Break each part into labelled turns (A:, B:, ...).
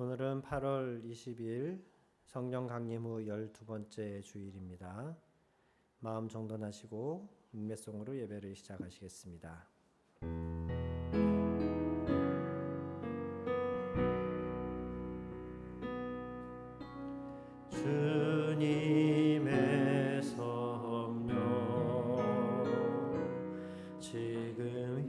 A: 오늘은 8월 20일 성령 강림 후 12번째 주일입니다. 마음 정돈하시고 인매송으로 예배를 시작하시겠습니다. 주님의 성령 지금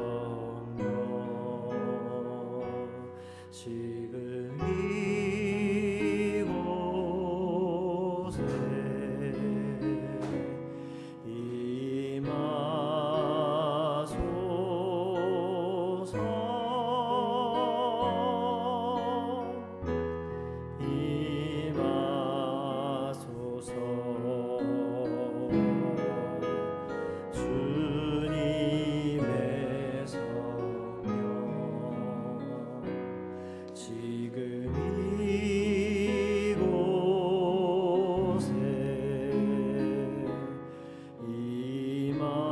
A: 주님의 성령 지금 이곳에 주님의 성령 지금 이곳에 임하소서.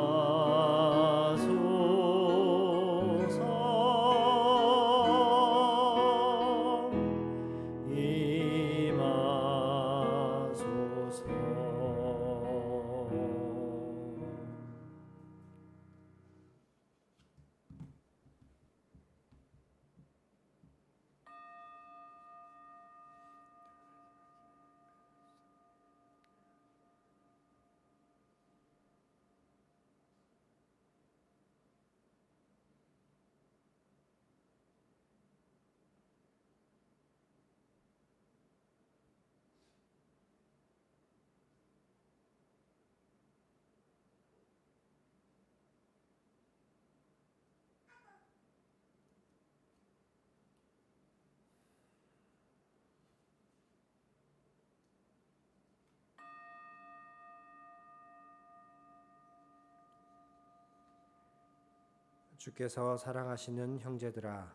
A: 주께서 사랑하시는 형제들아,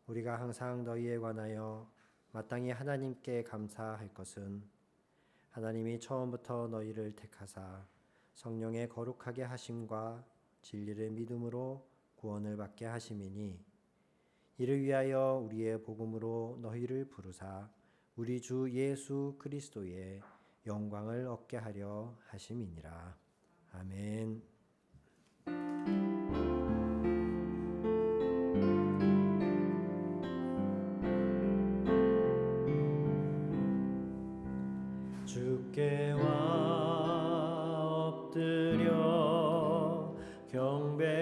A: 우리가 항상 너희에 관하여 마땅히 하나님께 감사할 것은 하나님이 처음부터 너희를 택하사 성령의 거룩하게 하심과 진리를 믿음으로 구원을 받게 하심이니, 이를 위하여 우리의 복음으로 너희를 부르사 우리 주 예수 그리스도의 영광을 얻게 하려 하심이니라. 아멘. 주께 엎드려 경배드립니다.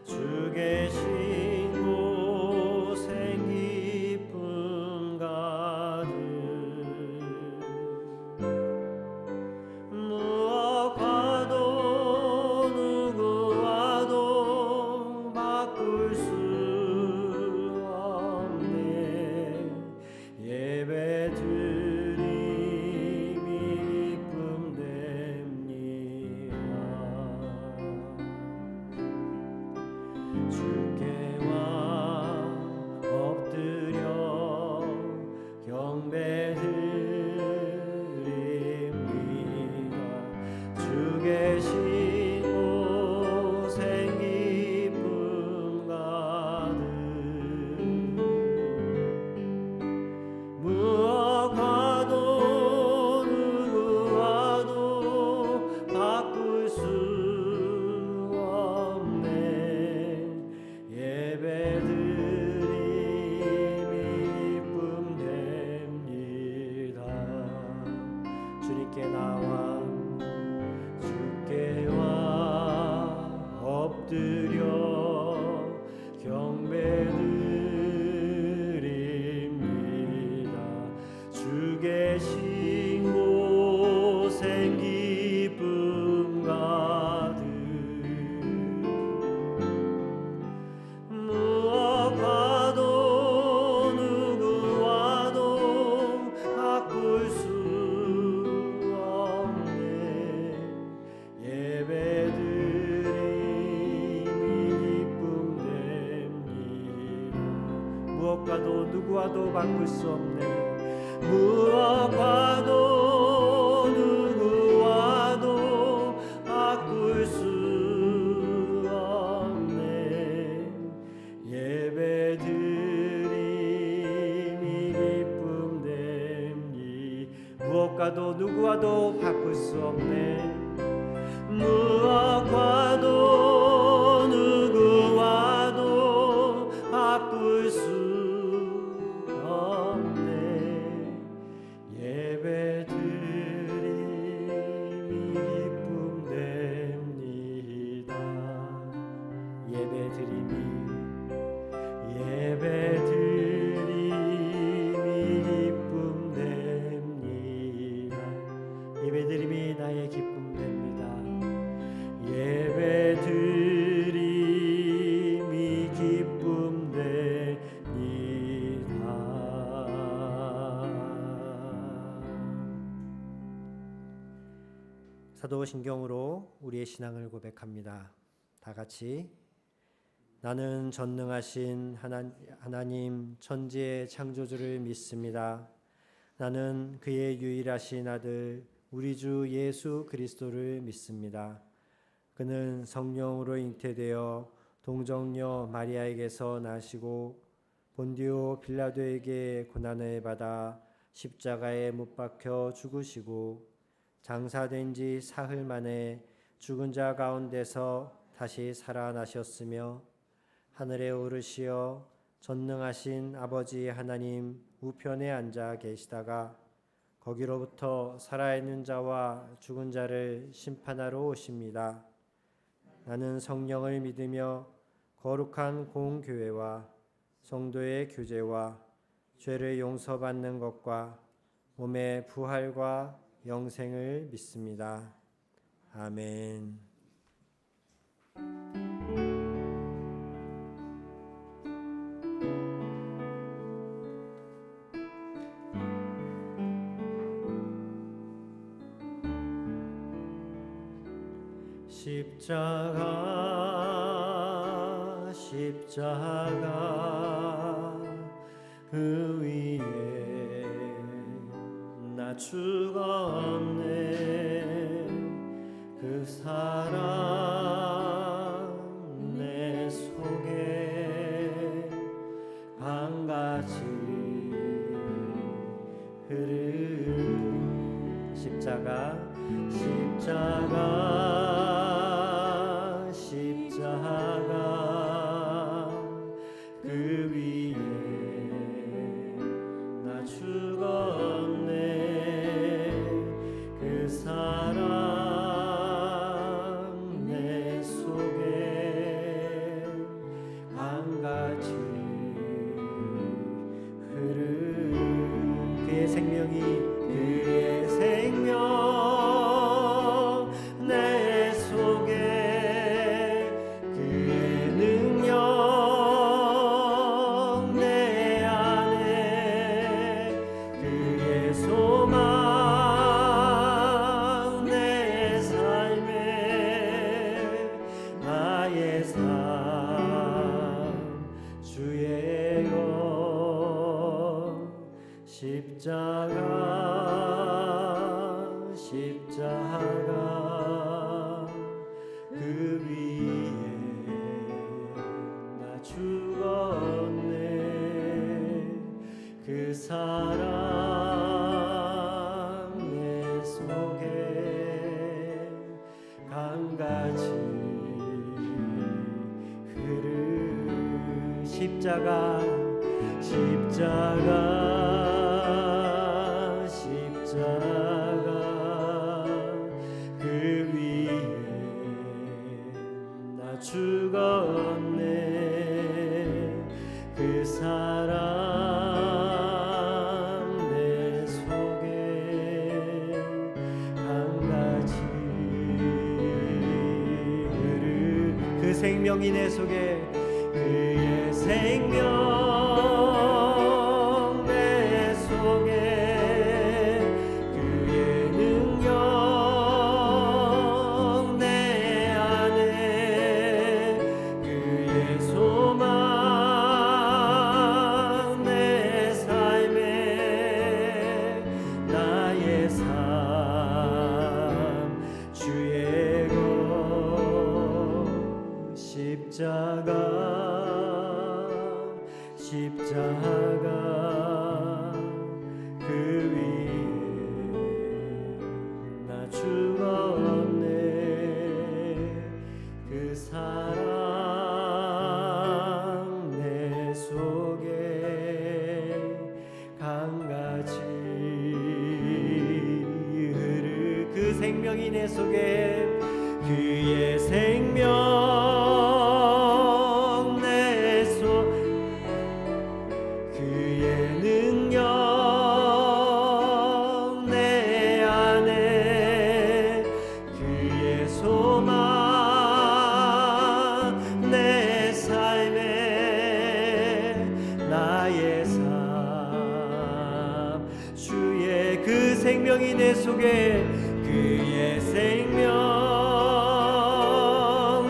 A: 주 계신 곳에 기쁨 가득 무엇과도 누구와도 바꿀 수 없네. 무엇과도 누구와도 바꿀 수 없네. 무엇과도 누구와도 바꿀 수 없네. 예배드림이 기쁨 됨이 무엇과도 누구와도 바꿀 수 없네. 무엇과도 누구와도 바꿀 수 없네. 예배드림이 기쁨 됩니다. 예배드림이 기쁨 됩니다. 예배드림이 나의 기쁨 됩니다. 예배드림이 기쁨 됩니다. 사도신경으로 우리의 신앙을 고백합니다. 다 같이. 나는 전능하신 하나님 천지의 창조주를 믿습니다. 나는 그의 유일하신 아들 우리 주 예수 그리스도를 믿습니다. 그는 성령으로 잉태되어 동정녀 마리아에게서 나시고 본디오 빌라도에게 고난을 받아 십자가에 못 박혀 죽으시고 장사된 지 사흘 만에 죽은 자 가운데서 다시 살아나셨으며 하늘에 오르시어 전능하신 아버지 하나님 우편에 앉아 계시다가 거기로부터 살아있는 자와 죽은 자를 심판하러 오십니다. 나는 성령을 믿으며 거룩한 공교회와 성도의 교제와 죄를 용서받는 것과 몸의 부활과 영생을 믿습니다. 아멘. 십자가 그 위에 나 죽었네. 그 사랑 내 속에 강같이 흐르는 십자가 그 위에 나 죽었네. 그 사랑 내 속에 강같이 흐르는 그의 생명 내 속에 그의 능력 내 안에 그의 소망 내 삶에 나의 삶 주의 것 십자가 그 위에 나 죽었네. 그 사랑 내 속에 강같이 흐르는 십자가 그 위에 나 죽었네. 그 사랑 내 속에 강같이 흐르는 그 생명이 내 속에 그의 생명 내 속에 그의 능력 내 안에 그의 소망 십자가 그 위에 나 죽었네. 그 사랑 내 속에 강같이 흐르 그 생명이 내 속에 그의 생명 내 속 그의 능력 내 안에 그의 소망 내 삶에 나의 삶 주의 그 생명이 내 속에 그의 생명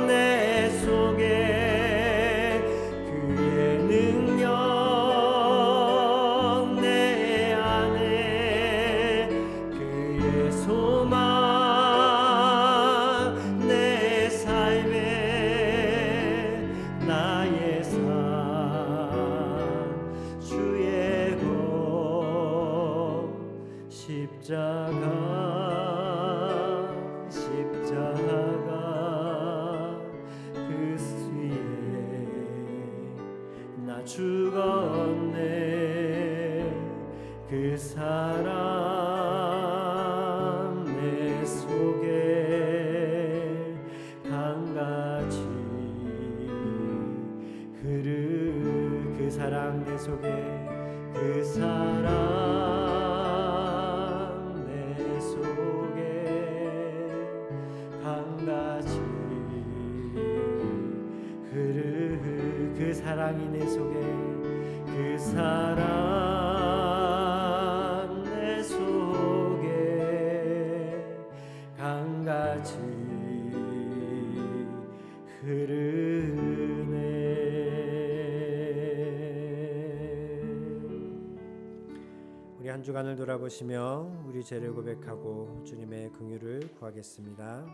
A: 내 속에 그의 능력 내 안에 그의 소망 내 삶에 나의 삶 주의 것 십자가 그 수위에 나 죽었네. 그 사랑 내 속에 강같이 흐르 그 사랑 내 속에 그 사랑 내 속에 강같이 흐르 그 사랑이 내 속에 그 사랑 내 속에 강같이 흐르네. 우리 한 주간을 돌아보시며 우리 죄를 고백하고 주님의 긍휼을 구하겠습니다.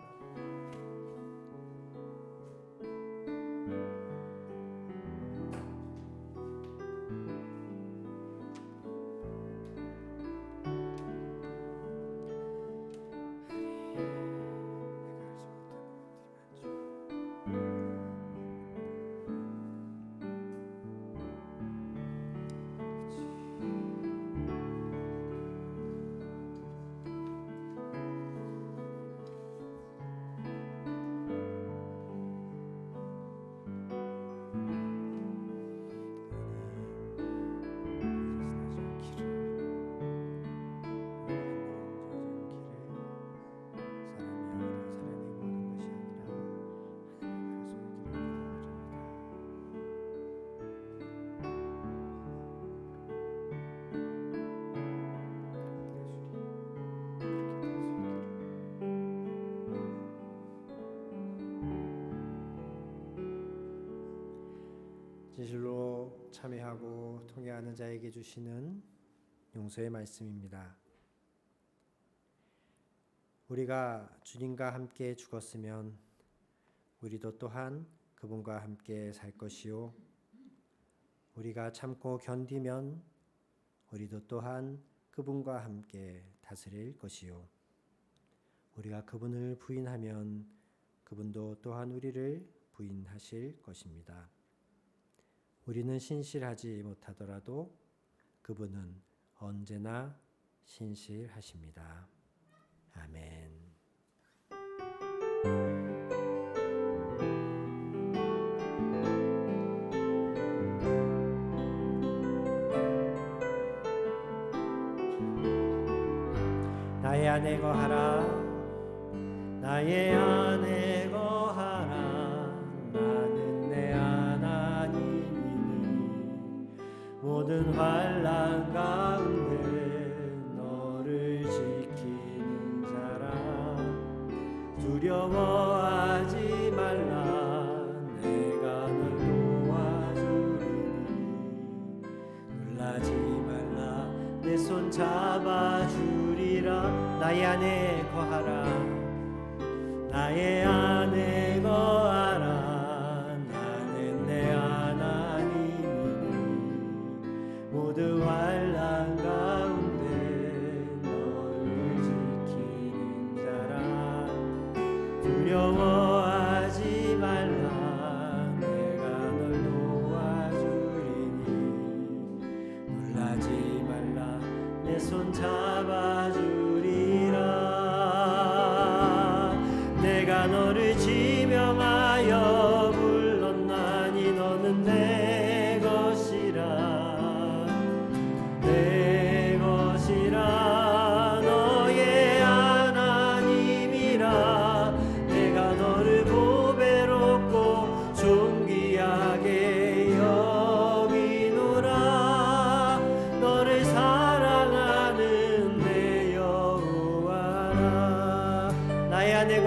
A: 진실로 참회하고 통회하는 자에게 주시는 용서의 말씀입니다. 우리가 주님과 함께 죽었으면 우리도 또한 그분과 함께 살 것이요, 우리가 참고 견디면 우리도 또한 그분과 함께 다스릴 것이요, 우리가 그분을 부인하면 그분도 또한 우리를 부인하실 것입니다. 우리는 신실하지 못하더라도 그분은 언제나 신실하십니다. 아멘. 나의 안에 거하라, 나의 안에 거하라. 나는 내 하나님이니 모든 환난 가운데 너를 지키는 자라. 두려워하지 말라, 내가 널 도와주리니. 놀라지 말라, 내 손 잡아주리라. 나의 안에 거하라, 나의 안에 거하라. 나는 내 하나님이니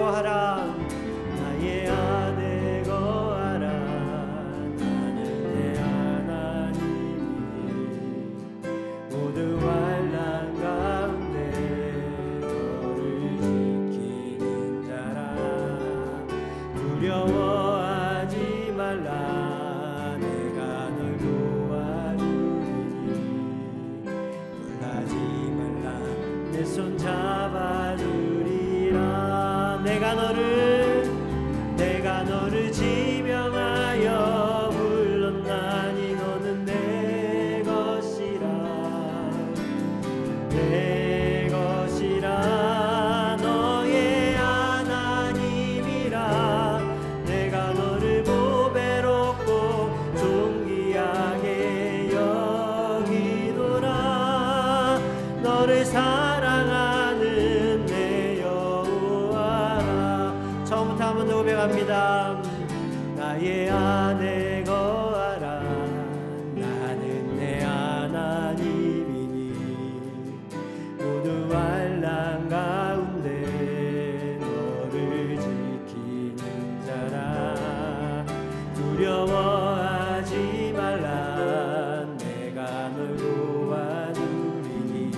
A: 거하라. 나의 아내 거하라. 나는 내 하나님이니 모든 환난 가운데 너를 지키는 자라. 두려워하지 말라. 내가 널 도와주리니 놀라지 말라. 내 손 잡아주리라. 내가 너를 지명하여 불렀나니 너는 내 것이라. 내 것이라. 너의 하나님이라. 내가 너를 보배롭고 존귀하게 여기노라. 너를 사랑하는 내 여호와라. 처음부터 한번 더 고백합니다. 나의 아내 거하라. 나는 내 하나님이니 모든 환난 가운데 너를 지키는 자라. 두려워하지 말라. 내가 널 도와주리니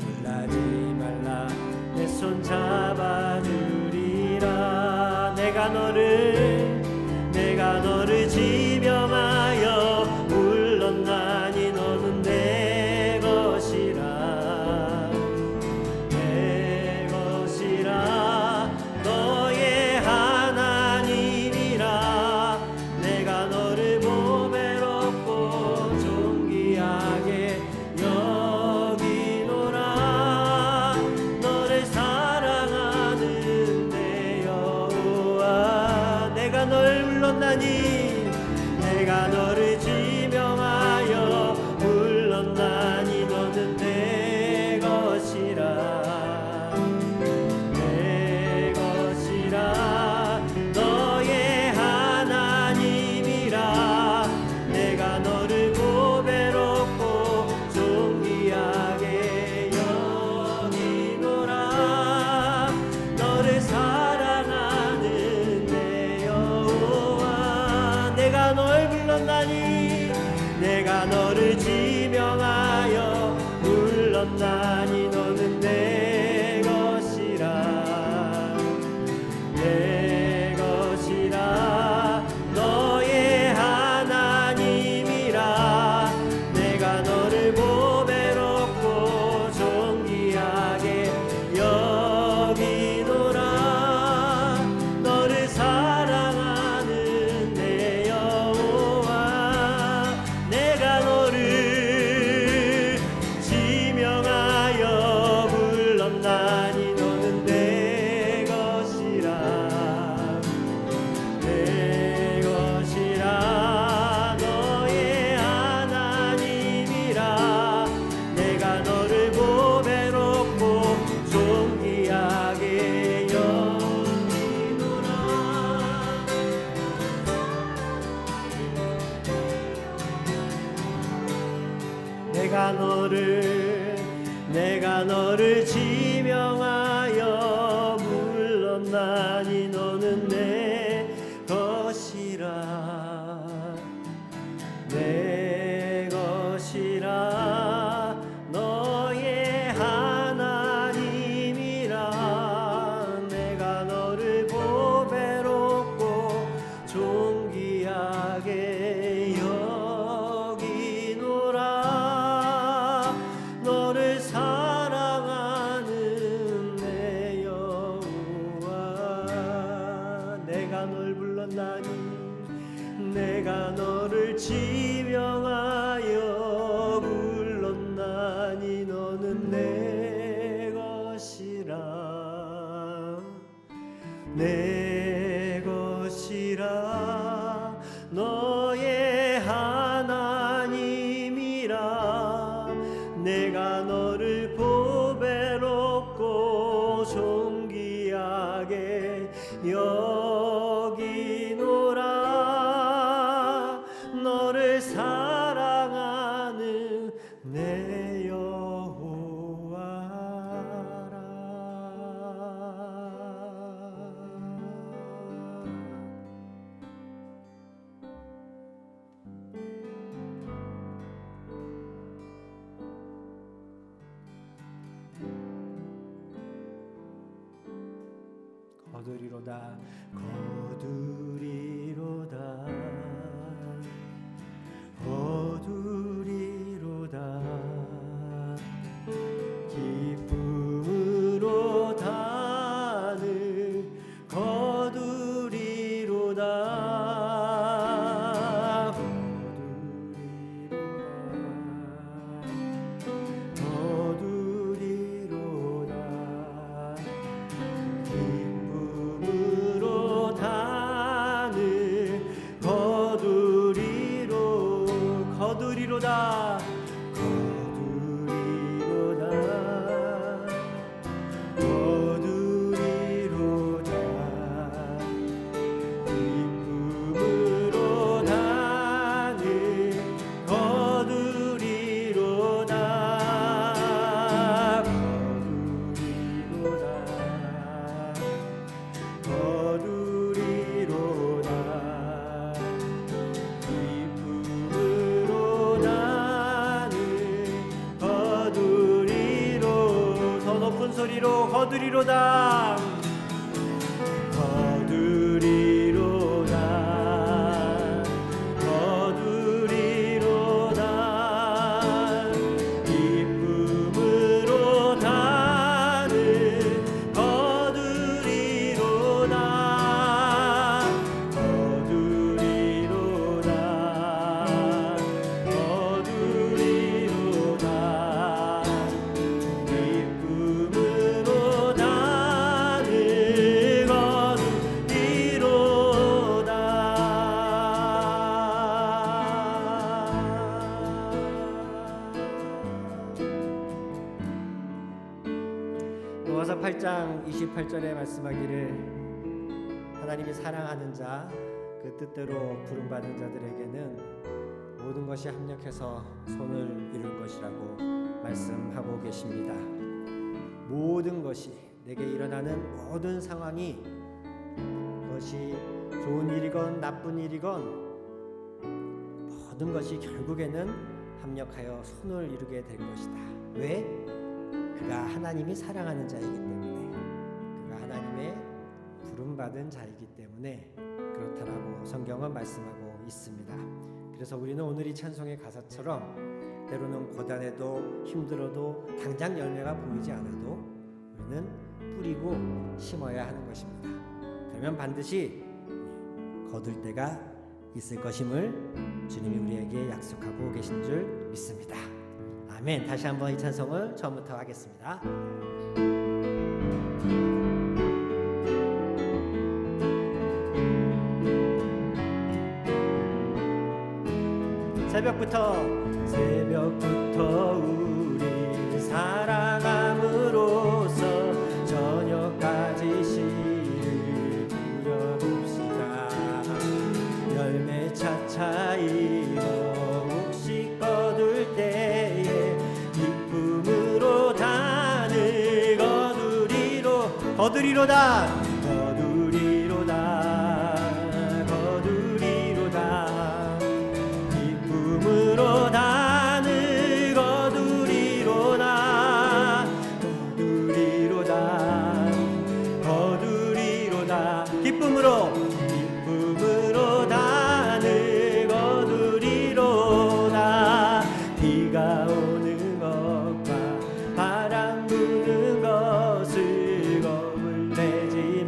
A: 놀라지 말라. 내 손 잡아주리라. 내가 너를 지명하여 불렀나니 너는 내 것이라. 내 것이라. 너의 하나님이라. 내가 너를 보배롭고 존귀하게 여기노라. 너를 사랑하는 내 여호와. 내가 널 불렀나니 내가 너를 지명하여 불렀나니 너는 내 것이라. 내 것이라. 너의 하나님이라. 내가 너를 보배롭고 존귀하게 여기노라. 너를 사랑하는 내 여호와. 내가 널 불렀나니 내가 너를 지명하여 불렀나니 너는 내 것이라. 내 것이라. 너의 하나님이라. 내가 너를 보배롭고 존귀하게 여기노라. 너를 사랑하는 내 여호와. 내가 너를 지명하여 불렀나니 너는 내 것이라. 내 것이라. 너의 하나님이라. 내가 너를 보배롭고 존귀하게 여기노라. 내가 너를 지명하여 불렀나니 너는 내 것이라. 내 것이라. 너의 하나님이라. 내가 너를 보배롭고 존귀하게 여기노라. 너를 사랑하는 내 여호와. 거두리로다 거두리로다 기쁨으로 단을 거두리로다 거두리로다 기쁨으로 단을 거두리로다 소리로 거두리로다 거두리로다 거두리로다 기쁨으로 단을 거두리로다 거두리로다 거두리로다 로마서 8장 28절에 말씀하기를 하나님이 사랑하는 자 그 뜻대로 부름받은 자들에게는 모든 것이 합력해서 손을 이룰 것이라고 말씀하고 계십니다. 모든 것이 내게 일어나는 모든 상황이 그것이 좋은 일이건 나쁜 일이건 모든 것이 결국에는 합력하여 손을 이루게 될 것이다. 왜? 그가 하나님이 사랑하는 자이기 때문에 그가 하나님의 부름받은 자이기 때문에 그렇다라고 성경은 말씀하고 있습니다. 그래서 우리는 오늘 이 찬송의 가사처럼 때로는 고단해도 힘들어도 당장 열매가 보이지 않아도 우리는 뿌리고 심어야 하는 것입니다. 그러면 반드시 거둘 때가 있을 것임을 주님이 우리에게 약속하고 계신 줄 믿습니다. 아멘. 다시 한번 이 찬송을 처음부터 하겠습니다. 새벽부터 우리 사랑함으로써 저녁까지 씨를 뿌려봅시다. 열매 차차이로 혹시 거둘 때에 기쁨으로 단을 거두리로다 기쁨으로 단을 거두리로다 기쁨으로 단을 거두리로다 비가 오는 것과 바람 부는 것을 겁을 내지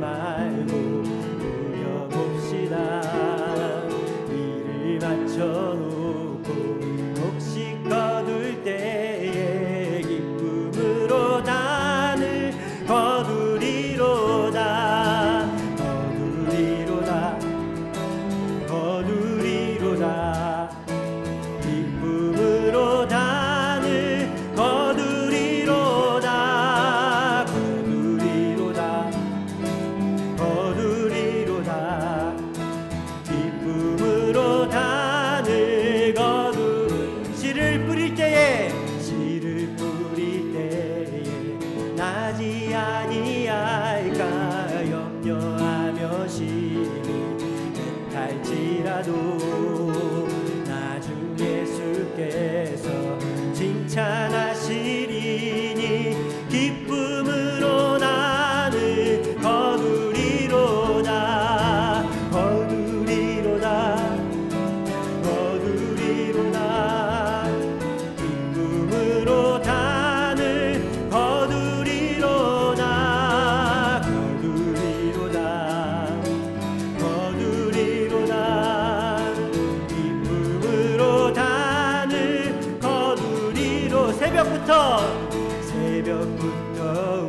A: 새벽부터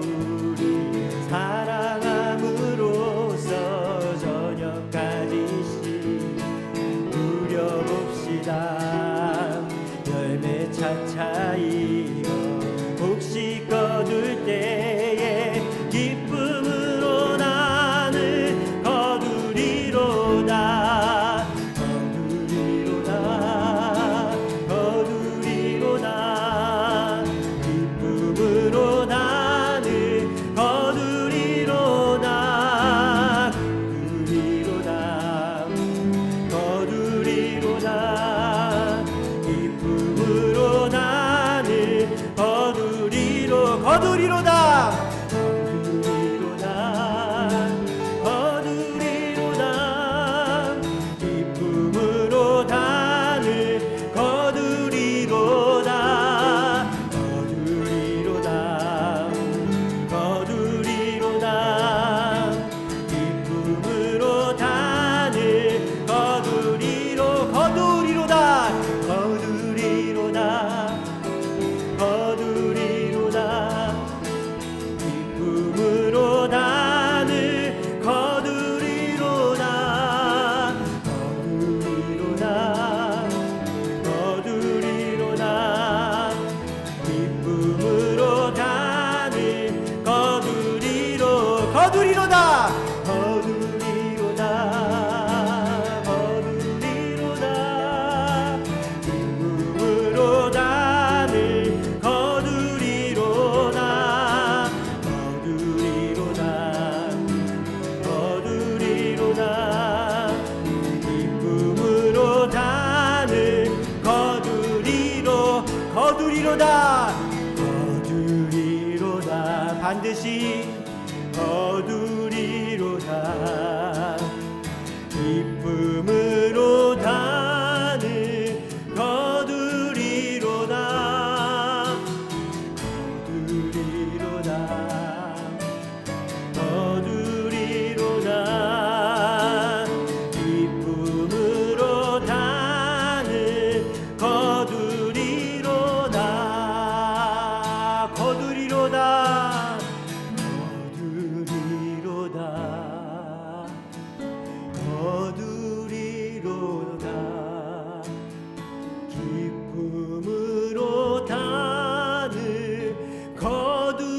A: 우리 사랑함으로써 저녁까지 누려봅시다. 열매 차차이여 혹시 거둘 때에 기쁨으로 나는 거두리로다. 거두리로다. 기쁨으로 나는 거두리로다. 거두리로다. 기쁨으로 나는 거두리로다. 거두리로다. 기쁨으로 나는 거두리로다. 거두리로다. 기쁨으로 나는 거두리로다. 기쁨으로 나는 거두리로다. 기쁨으로 나는 거두리로다. 기쁨으로 나는 거두리로다. 기쁨으로 나는 거두리로다. 반드시 거두리로다. 기쁨으로 나는 거두리로다. 기쁨으로 나는 거두리로다. 기쁨으로 나는 거두리로다.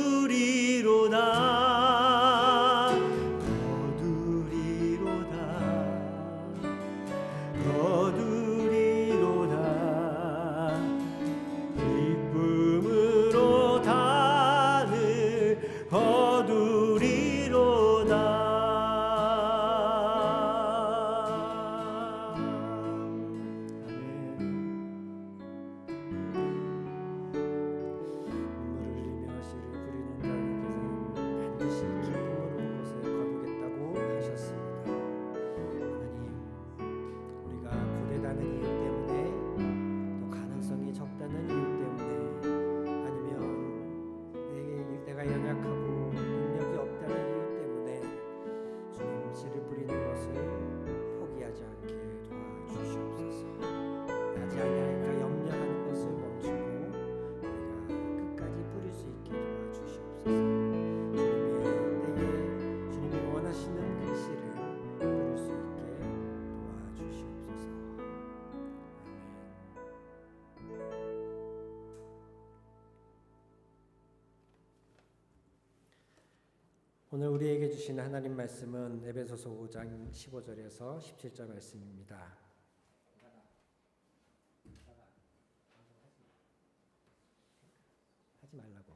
A: 기쁨으로 나는 거두리로다. 연약하고 능력이 없다는 이유 때문에 주님 씨를 뿌리는 것을 포기하지 않게 도와주시옵소서. 나지 아니하니까 염려하는 것을 멈추고 우리가 끝까지 뿌릴 수 있게 도와주시옵소서. 주님이 원하시는 그 씨를 뿌릴 수 있게 도와주시옵소서. 오늘 우리에게 주신 하나님 말씀은 에베소서 5장 15절에서 17절 말씀입니다. 하지 말라고.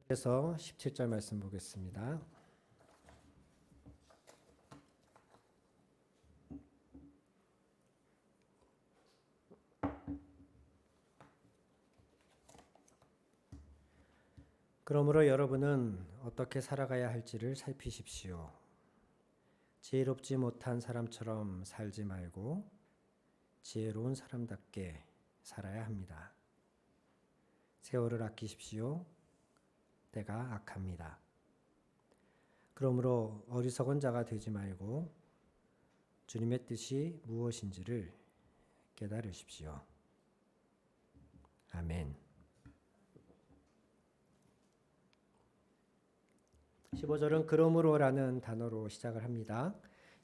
A: 에베소서 5장 15절에서 17절 말씀 보겠습니다. 그러므로 여러분은 어떻게 살아가야 할지를 살피십시오. 지혜롭지 못한 사람처럼 살지 말고 지혜로운 사람답게 살아야 합니다. 세월을 아끼십시오. 때가 악합니다. 그러므로 어리석은 자가 되지 말고 주님의 뜻이 무엇인지를 깨달으십시오. 아멘. 15절은 그러므로라는 단어로 시작을 합니다.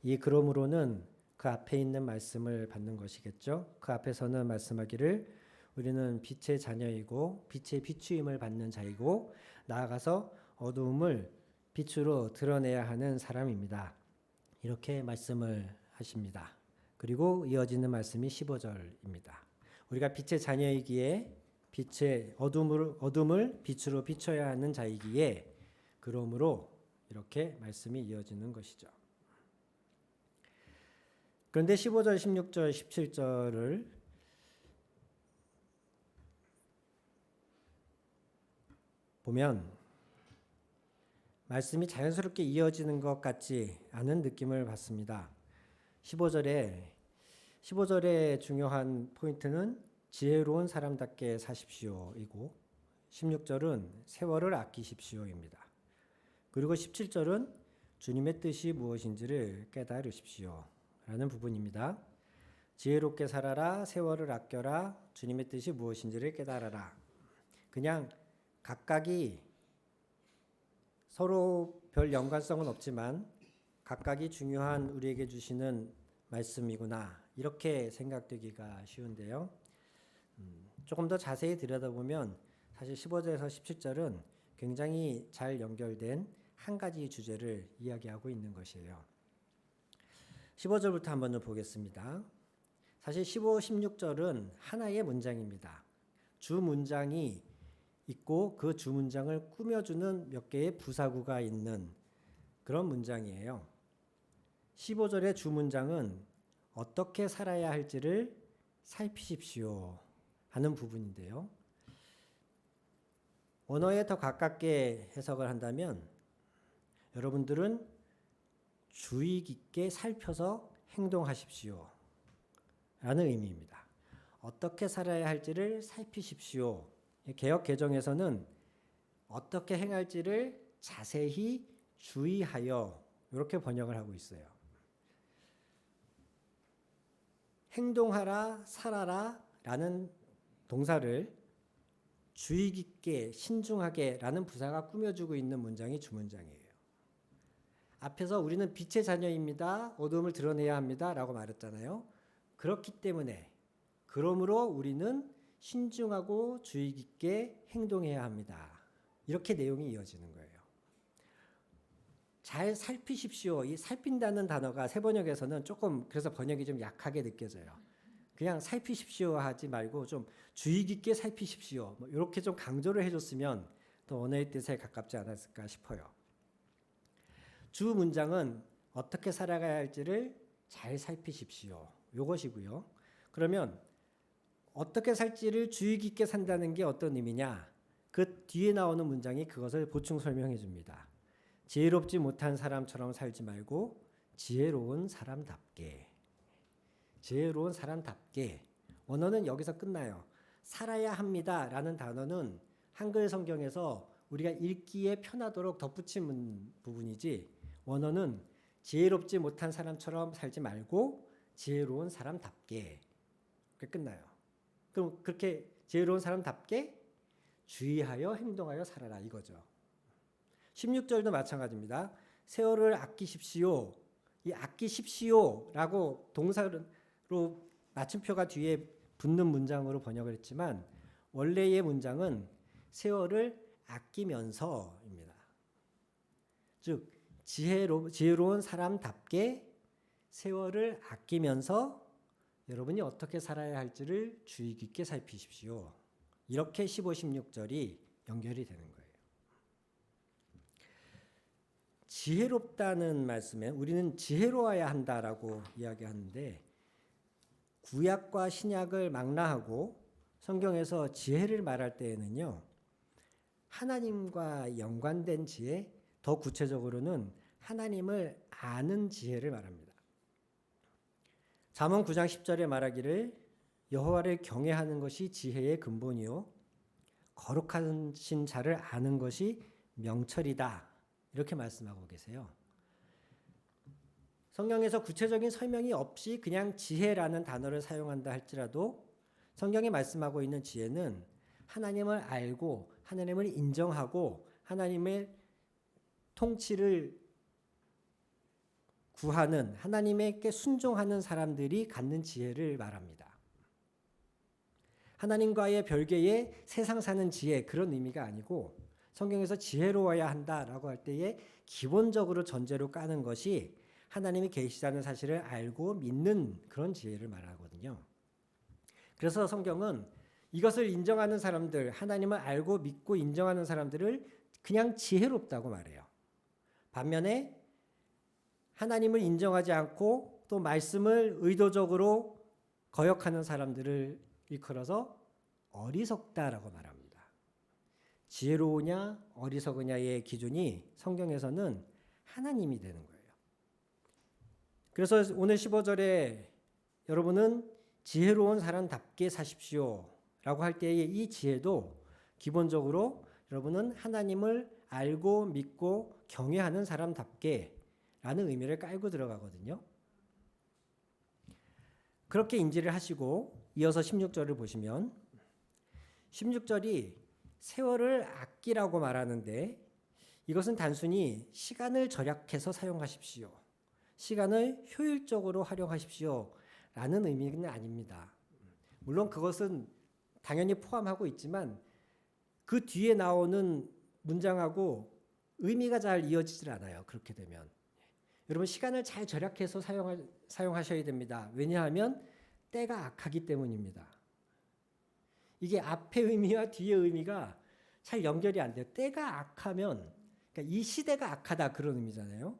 A: 이 그러므로는 그 앞에 있는 말씀을 받는 것이겠죠. 그 앞에서는 말씀하기를 우리는 빛의 자녀이고 빛의 비추임을 받는 자이고 나아가서 어두움을 빛으로 드러내야 하는 사람입니다. 이렇게 말씀을 하십니다. 그리고 이어지는 말씀이 15절입니다. 우리가 빛의 자녀이기에 빛의 어둠을 빛으로 비춰야 하는 자이기에 그러므로 이렇게 말씀이 이어지는 것이죠. 그런데 15절, 16절, 17절을 보면 말씀이 자연스럽게 이어지는 것 같지 않은 느낌을 받습니다. 15절의 중요한 포인트는 지혜로운 사람답게 사십시오이고 16절은 세월을 아끼십시오입니다. 그리고 17절은 주님의 뜻이 무엇인지를 깨달으십시오 라는 부분입니다. 지혜롭게 살아라, 세월을 아껴라, 주님의 뜻이 무엇인지를 깨달아라. 그냥 각각이 서로 별 연관성은 없지만 각각이 중요한 우리에게 주시는 말씀이구나 이렇게 생각되기가 쉬운데요. 조금 더 자세히 들여다보면 사실 15절에서 17절은 굉장히 잘 연결된 한 가지 주제를 이야기하고 있는 것이에요. 15절부터 한번 좀 보겠습니다. 사실 15, 16절은 하나의 문장입니다. 주 문장이 있고 그 주 문장을 꾸며주는 몇 개의 부사구가 있는 그런 문장이에요. 15절의 주 문장은 어떻게 살아야 할지를 살피십시오 하는 부분인데요. 원어에 더 가깝게 해석을 한다면 여러분들은 주의 깊게 살펴서 행동하십시오 라는 의미입니다. 어떻게 살아야 할지를 살피십시오. 개역 개정에서는 어떻게 행할지를 자세히 주의하여 이렇게 번역을 하고 있어요. 행동하라, 살아라 라는 동사를 주의 깊게, 신중하게 라는 부사가 꾸며주고 있는 문장이 주문장이에요. 앞에서 우리는 빛의 자녀입니다. 어둠을 드러내야 합니다. 라고 말했잖아요. 그렇기 때문에 그러므로 우리는 신중하고 주의 깊게 행동해야 합니다. 이렇게 내용이 이어지는 거예요. 잘 살피십시오. 이 살핀다는 단어가 새번역에서는 조금 그래서 번역이 좀 약하게 느껴져요. 그냥 살피십시오 하지 말고 좀 주의 깊게 살피십시오. 뭐 이렇게 좀 강조를 해줬으면 더 언어의 뜻에 가깝지 않았을까 싶어요. 주 문장은 어떻게 살아가야 할지를 잘 살피십시오. 이것이고요. 그러면 어떻게 살지를 주의 깊게 산다는 게 어떤 의미냐? 그 뒤에 나오는 문장이 그것을 보충 설명해 줍니다. 지혜롭지 못한 사람처럼 살지 말고 지혜로운 사람답게. 지혜로운 사람답게. 원어는 여기서 끝나요. 살아야 합니다 라는 단어는 한글 성경에서 우리가 읽기에 편하도록 덧붙인 부분이지 원어는 지혜롭지 못한 사람처럼 살지 말고 지혜로운 사람답게. 그게 끝나요. 그럼 그렇게 지혜로운 사람답게 주의하여 행동하여 살아라 이거죠. 16절도 마찬가지입니다. 세월을 아끼십시오. 이 아끼십시오라고 동사로 맞춤표가 뒤에 붙는 문장으로 번역을 했지만 원래의 문장은 세월을 아끼면서입니다. 즉 지혜로운 사람답게 세월을 아끼면서 여러분이 어떻게 살아야 할지를 주의 깊게 살피십시오. 이렇게 15, 16절이 연결이 되는 거예요. 지혜롭다는 말씀에 우리는 지혜로워야 한다라고 이야기하는데 구약과 신약을 망라하고 성경에서 지혜를 말할 때에는요. 하나님과 연관된 지혜, 더 구체적으로는 하나님을 아는 지혜를 말합니다. 잠언 9장 10절에 말하기를 여호와를 경외하는 것이 지혜의 근본이요 거룩하신 자를 아는 것이 명철이다 이렇게 말씀하고 계세요. 성경에서 구체적인 설명이 없이 그냥 지혜라는 단어를 사용한다 할지라도 성경이 말씀하고 있는 지혜는 하나님을 알고 하나님을 인정하고 하나님의 통치를 구하는, 하나님께 순종하는 사람들이 갖는 지혜를 말합니다. 하나님과의 별개의 세상 사는 지혜, 그런 의미가 아니고 성경에서 지혜로워야 한다라고 할 때에 기본적으로 전제로 까는 것이 하나님이 계시다는 사실을 알고 믿는 그런 지혜를 말하거든요. 그래서 성경은 이것을 인정하는 사람들, 하나님을 알고 믿고 인정하는 사람들을 그냥 지혜롭다고 말해요. 반면에 하나님을 인정하지 않고 또 말씀을 의도적으로 거역하는 사람들을 일컬어서 어리석다라고 말합니다. 지혜로우냐 어리석으냐의 기준이 성경에서는 하나님이 되는 거예요. 그래서 오늘 15절에 여러분은 지혜로운 사람답게 사십시오 라고 할 때의 이 지혜도 기본적으로 여러분은 하나님을 알고 믿고 경외하는 사람답게 라는 의미를 깔고 들어가거든요. 그렇게 인지를 하시고 이어서 16절을 보시면 16절이 세월을 아끼라고 말하는데 이것은 단순히 시간을 절약해서 사용하십시오. 시간을 효율적으로 활용하십시오 라는 의미는 아닙니다. 물론 그것은 당연히 포함하고 있지만 그 뒤에 나오는 문장하고 의미가 잘 이어지질 않아요. 그렇게 되면 여러분 시간을 잘 절약해서 사용하셔야 됩니다. 왜냐하면 때가 악하기 때문입니다. 이게 앞의 의미와 뒤의 의미가 잘 연결이 안 돼요. 때가 악하면 그러니까 이 시대가 악하다 그런 의미잖아요.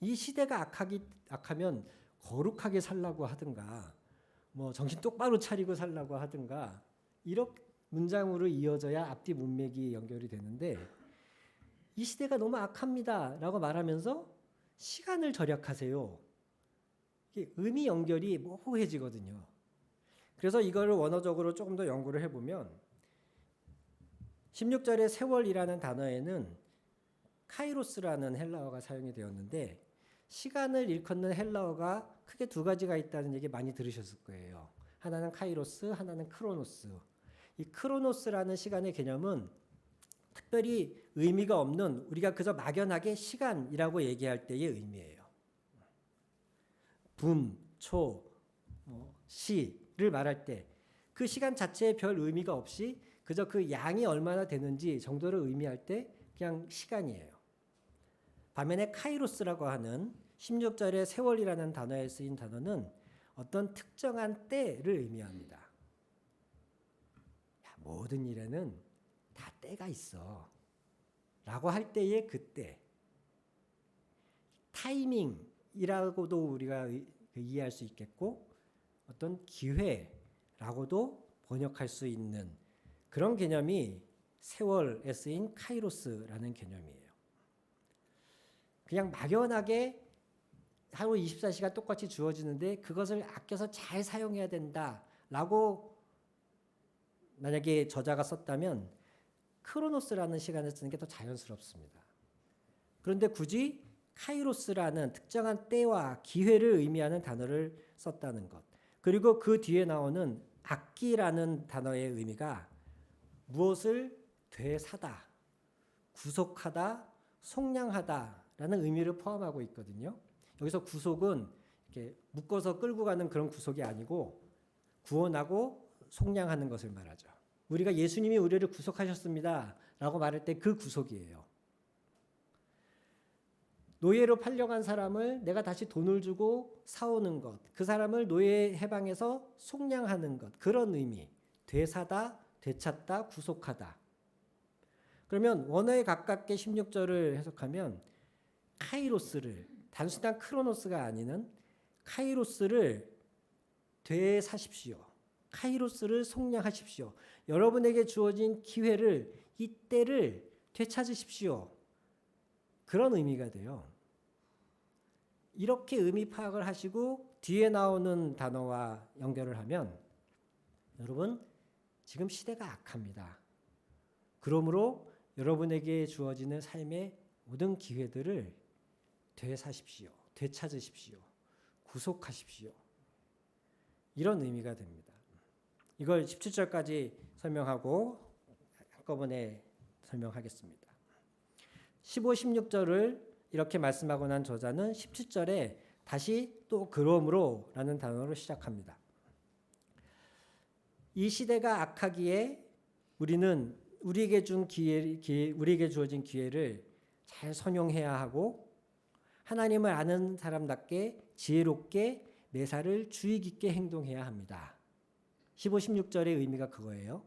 A: 이 시대가 악하면 거룩하게 살라고 하든가 뭐 정신 똑바로 차리고 살라고 하든가 이런 문장으로 이어져야 앞뒤 문맥이 연결이 되는데 이 시대가 너무 악합니다 라고 말하면서 시간을 절약하세요. 이게 의미 연결이 모호해지거든요. 그래서 이거를 원어적으로 조금 더 연구를 해보면 16절의 세월이라는 단어에는 카이로스라는 헬라어가 사용이 되었는데 시간을 일컫는 헬라어가 크게 두 가지가 있다는 얘기 많이 들으셨을 거예요. 하나는 카이로스, 하나는 크로노스. 이 크로노스라는 시간의 개념은 특별히 의미가 없는 우리가 그저 막연하게 시간이라고 얘기할 때의 의미예요. 분, 초, 시를 말할 때 그 시간 자체에 별 의미가 없이 그저 그 양이 얼마나 되는지 정도를 의미할 때 그냥 시간이에요. 반면에 카이로스라고 하는 16절의 세월이라는 단어에 쓰인 단어는 어떤 특정한 때를 의미합니다. 모든 일에는 다 때가 있어 라고 할 때의 그때 타이밍이라고도 우리가 이해할 수 있겠고 어떤 기회라고도 번역할 수 있는 그런 개념이 세월에 쓰인 카이로스라는 개념이에요. 그냥 막연하게 하루 24시간 똑같이 주어지는데 그것을 아껴서 잘 사용해야 된다라고 만약에 저자가 썼다면 크로노스라는 시간을 쓰는 게 더 자연스럽습니다. 그런데 굳이 카이로스라는 특정한 때와 기회를 의미하는 단어를 썼다는 것. 그리고 그 뒤에 나오는 악기라는 단어의 의미가 무엇을 되사다, 구속하다, 속량하다라는 의미를 포함하고 있거든요. 여기서 구속은 이렇게 묶어서 끌고 가는 그런 구속이 아니고 구원하고 속량하는 것을 말하죠. 우리가 예수님이 우리를 구속하셨습니다 라고 말할 때 그 구속이에요. 노예로 팔려간 사람을 내가 다시 돈을 주고 사오는 것, 그 사람을 노예 해방해서 속량하는 것, 그런 의미. 되사다, 되찾다, 구속하다. 그러면 원어에 가깝게 16절을 해석하면 카이로스를 단순한 크로노스가 아니는 카이로스를 되사십시오. 카이로스를 속량하십시오. 여러분에게 주어진 기회를 이때를 되찾으십시오. 그런 의미가 돼요. 이렇게 의미 파악을 하시고 뒤에 나오는 단어와 연결을 하면 여러분 지금 시대가 악합니다. 그러므로 여러분에게 주어지는 삶의 모든 기회들을 되사십시오. 되찾으십시오. 구속하십시오. 이런 의미가 됩니다. 이걸 17절까지 설명하고 한꺼번에 설명하겠습니다. 15, 16절을 이렇게 말씀하고 난 저자는 17절에 다시 또 그러므로 라는 단어로 시작합니다. 이 시대가 악하기에 우리는 우리에게 주어진 기회를 잘 선용해야 하고 하나님을 아는 사람답게 지혜롭게 매사를 주의 깊게 행동해야 합니다. 15, 16절의 의미가 그거예요.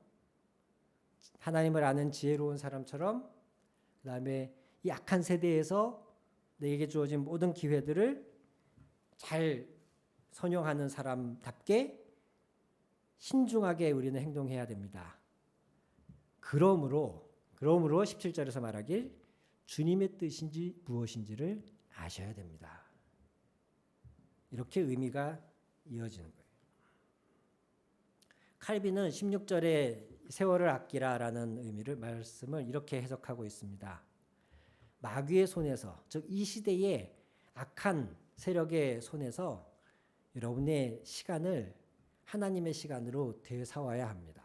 A: 하나님을 아는 지혜로운 사람처럼 그 다음에 이 악한 세대에서 내게 주어진 모든 기회들을 잘 선용하는 사람답게 신중하게 우리는 행동해야 됩니다. 그러므로 17절에서 말하길 주님의 뜻인지 무엇인지를 아셔야 됩니다. 이렇게 의미가 이어지는 거예요. 칼빈은 16절에 세월을 아끼라라는 말씀을 이렇게 해석하고 있습니다. 마귀의 손에서, 즉 이 시대의 악한 세력의 손에서 여러분의 시간을 하나님의 시간으로 되사와야 합니다.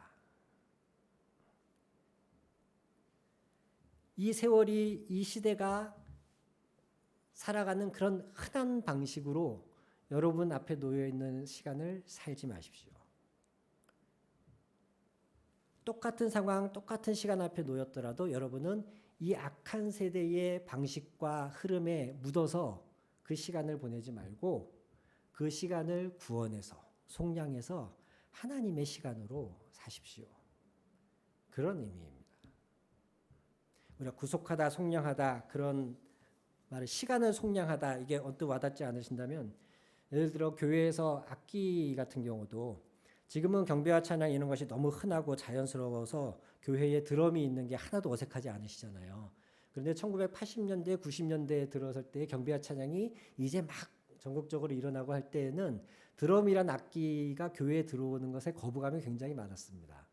A: 이 세월이 이 시대가 살아가는 그런 흔한 방식으로 여러분 앞에 놓여 있는 시간을 살지 마십시오. 똑같은 상황, 똑같은 시간 앞에 놓였더라도 여러분은 이 악한 세대의 방식과 흐름에 묻어서 그 시간을 보내지 말고 그 시간을 구원해서 속량해서 하나님의 시간으로 사십시오. 그런 의미입니다. 우리가 구속하다, 속량하다 그런 말을 시간을 속량하다 이게 언뜻 와닿지 않으신다면 예를 들어 교회에서 악기 같은 경우도 지금은 경배와 찬양 이런 것이 너무 흔하고 자연스러워서 교회에 드럼이 있는 게 하나도 어색하지 않으시잖아요. 그런데 1980년대, 90년대에 들어설 때 경배와 찬양이 이제 막 전국적으로 일어나고 할 때에는 드럼이란 악기가 교회에 들어오는 것에 거부감이 굉장히 많았습니다.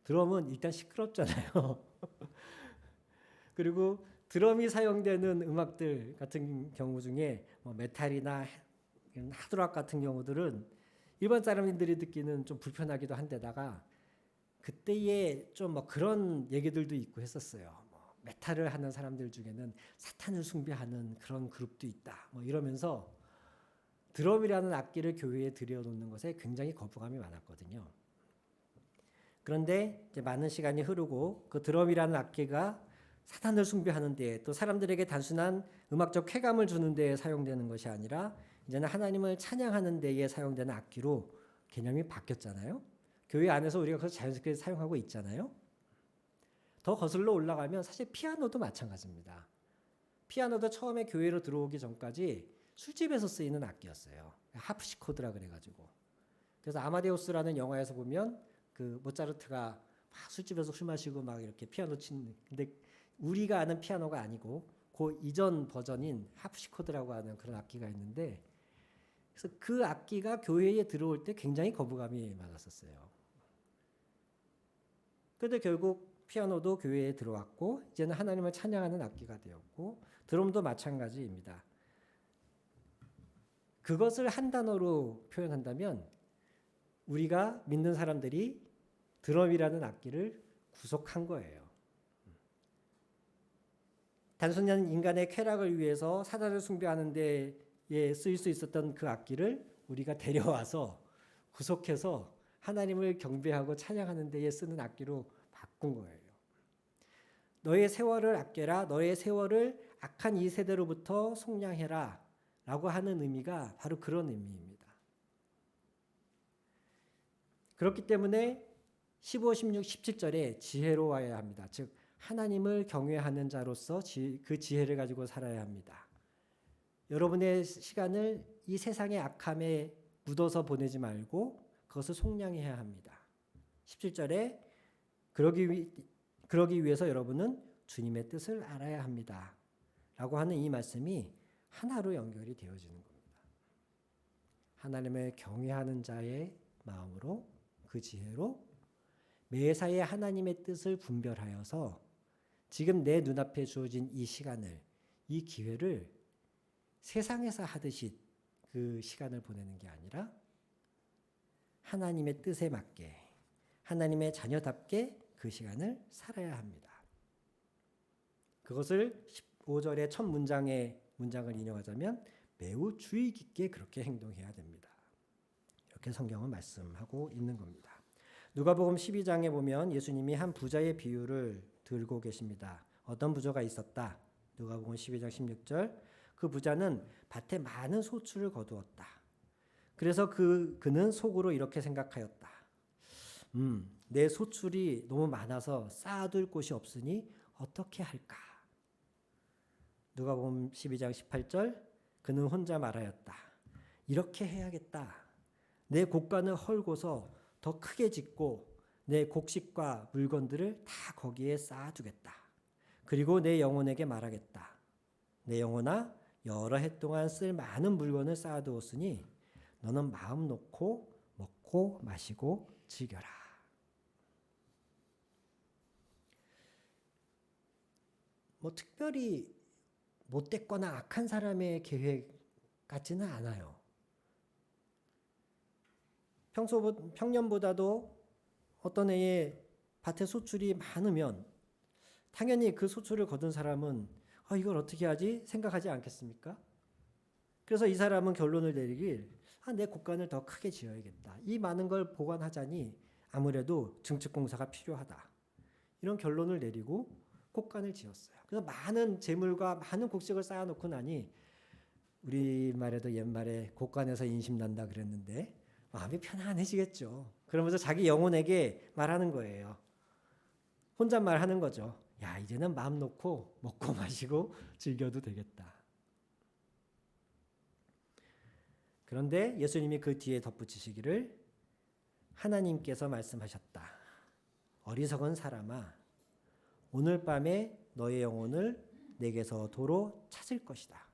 A: 드럼은 일단 시끄럽잖아요. 그리고 드럼이 사용되는 음악들 같은 경우 중에 메탈이나 하드락 같은 경우들은 일반 사람들이 듣기는 좀 불편하기도 한데다가 그때에 좀 그런 얘기들도 있고 했었어요. 메탈을 하는 사람들 중에는 사탄을 숭배하는 그런 그룹도 있다. 이러면서 드럼이라는 악기를 교회에 들여놓는 것에 굉장히 거부감이 많았거든요. 그런데 이제 많은 시간이 흐르고 그 드럼이라는 악기가 사탄을 숭배하는 데 또 사람들에게 단순한 음악적 쾌감을 주는 데에 사용되는 것이 아니라 이제는 하나님을 찬양하는 데에 사용되는 악기로 개념이 바뀌었잖아요. 교회 안에서 우리가 그것을 자연스럽게 사용하고 있잖아요. 더 거슬러 올라가면 사실 피아노도 마찬가지입니다. 피아노도 처음에 교회로 들어오기 전까지 술집에서 쓰이는 악기였어요. 하프시코드라 그래가지고. 그래서 아마데우스라는 영화에서 보면 그 모차르트가 막 술집에서 술 마시고 막 이렇게 피아노 치는, 근데 우리가 아는 피아노가 아니고 그 이전 버전인 하프시코드라고 하는 그런 악기가 있는데, 그래서 그 악기가 교회에 들어올 때 굉장히 거부감이 많았었어요. 그런데 결국 피아노도 교회에 들어왔고 이제는 하나님을 찬양하는 악기가 되었고 드럼도 마찬가지입니다. 그것을 한 단어로 표현한다면 우리가 믿는 사람들이 드럼이라는 악기를 구속한 거예요. 단순한 인간의 쾌락을 위해서 사단을 숭배하는 데에 쓰일 수 있었던 그 악기를 우리가 데려와서 구속해서 하나님을 경배하고 찬양하는 데에 쓰는 악기로 바꾼 거예요. 너의 세월을 아껴라, 너의 세월을 악한 이 세대로부터 속량해라 라고 하는 의미가 바로 그런 의미입니다. 그렇기 때문에 15, 16, 17절에 지혜로워야 합니다. 즉 하나님을 경외하는 자로서 그 지혜를 가지고 살아야 합니다. 여러분의 시간을 이 세상의 악함에 묻어서 보내지 말고 그것을 속량해야 합니다. 17절에 그러기 위해서 여러분은 주님의 뜻을 알아야 합니다. 라고 하는 이 말씀이 하나로 연결이 되어지는 겁니다. 하나님을 경외하는 자의 마음으로 그 지혜로 매사에 하나님의 뜻을 분별하여서 지금 내 눈앞에 주어진 이 시간을, 이 기회를 세상에서 하듯이 그 시간을 보내는 게 아니라 하나님의 뜻에 맞게, 하나님의 자녀답게 그 시간을 살아야 합니다. 그것을 15절의 첫 문장을 인용하자면 매우 주의 깊게 그렇게 행동해야 됩니다. 이렇게 성경은 말씀하고 있는 겁니다. 누가복음 12장에 보면 예수님이 한 부자의 비유를 들고 계십니다. 어떤 부자가 있었다. 누가복음 12장 16절. 그 부자는 밭에 많은 소출을 거두었다. 그래서 그는 속으로 이렇게 생각하였다. 내 소출이 너무 많아서 쌓아둘 곳이 없으니 어떻게 할까? 누가복음 12장 18절. 그는 혼자 말하였다. 이렇게 해야겠다. 내 곡간을 헐고서 더 크게 짓고 내 곡식과 물건들을 다 거기에 쌓아두겠다. 그리고 내 영혼에게 말하겠다. 내 영혼아, 여러 해 동안 쓸 많은 물건을 쌓아두었으니 너는 마음 놓고 먹고 마시고 즐겨라. 특별히 못됐거나 악한 사람의 계획 같지는 않아요. 평년보다도 어떤 해에 밭에 소출이 많으면 당연히 그 소출을 거둔 사람은 이걸 어떻게 하지? 생각하지 않겠습니까? 그래서 이 사람은 결론을 내리길 내 곡간을 더 크게 지어야겠다. 이 많은 걸 보관하자니 아무래도 증축공사가 필요하다. 이런 결론을 내리고 곡간을 지었어요. 그래서 많은 재물과 많은 곡식을 쌓아놓고 나니 우리말에도 옛말에 곡간에서 인심난다 그랬는데 마음이 편안해지겠죠. 그러면서 자기 영혼에게 말하는 거예요. 혼잣말 하는 거죠. 야, 이제는 마음 놓고 먹고 마시고 즐겨도 되겠다. 그런데 예수님이 그 뒤에 덧붙이시기를 하나님께서 말씀하셨다. 어리석은 사람아, 오늘 밤에 너의 영혼을 내게서 도로 찾을 것이다.